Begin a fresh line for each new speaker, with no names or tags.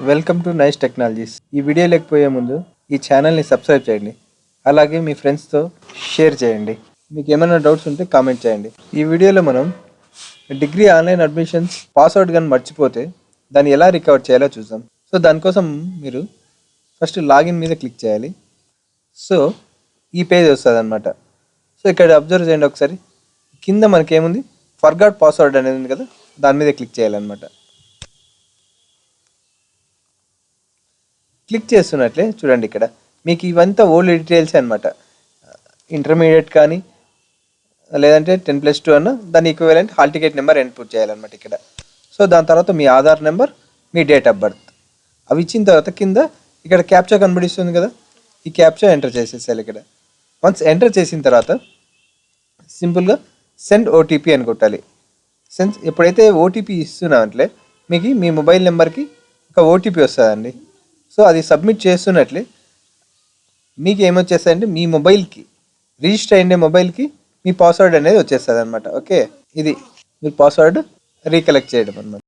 Welcome to nice technologies. ఈ video లేకపోయే ముందు ఈ ఛానల్ని సబ్స్క్రైబ్ చేయండి, అలాగే మీ ఫ్రెండ్స్తో షేర్ చేయండి. మీకు ఏమైనా డౌట్స్ ఉంటే కామెంట్ చేయండి. ఈ వీడియోలో మనం డిగ్రీ ఆన్లైన్ అడ్మిషన్స్ పాస్వర్డ్ కానీ మర్చిపోతే దాన్ని ఎలా రికవర్ చేయాలో చూద్దాం. సో దానికోసం మీరు ఫస్ట్ లాగిన్ మీద క్లిక్ చేయాలి. సో ఈ పేజ్ వస్తుంది అనమాట. సో ఇక్కడ అబ్జర్వ్ చేయండి ఒకసారి, కింద మనకేముంది ఫర్గాట్ పాస్వర్డ్ అనేది ఉంది కదా, దాని మీద క్లిక్ చేయాలన్నమాట. క్లిక్ చేస్తున్నట్లే చూడండి, ఇక్కడ మీకు ఇవంతా ఓల్డ్ డీటెయిల్స్ అనమాట. ఇంటర్మీడియట్ కానీ లేదంటే 10+2 అన్న దాని equivalent hall ticket number input చేయాలన్నమాట ఇక్కడ. సో దాని తర్వాత మీ ఆధార్ నెంబర్, మీ డేట్ ఆఫ్ బర్త్ అవి ఇచ్చిన తర్వాత కింద ఇక్కడ క్యాప్చా కనబడిస్తుంది కదా, ఈ క్యాప్చా ఎంటర్ చేసేసాలి ఇక్కడ. వన్స్ ఎంటర్ చేసిన తర్వాత సింపుల్గా సెండ్ ఓటీపీ అని కొట్టాలి. ఎప్పుడైతే ఓటీపీ ఇస్తున్నామంటే మీకు మీ మొబైల్ నెంబర్కి ఒక ఓటీపీ వస్తుందండి. సో అది సబ్మిట్ చేస్తున్నట్లే మీకు ఏమొచ్చేస్తాయంటే మీ మొబైల్కి రిజిస్టర్ అయ్యే మొబైల్కి మీ పాస్వర్డ్ అనేది వచ్చేస్తుంది అనమాట. ఓకే, ఇది మీ పాస్వర్డ్ రీకలెక్ట్ చేయడం అనమాట.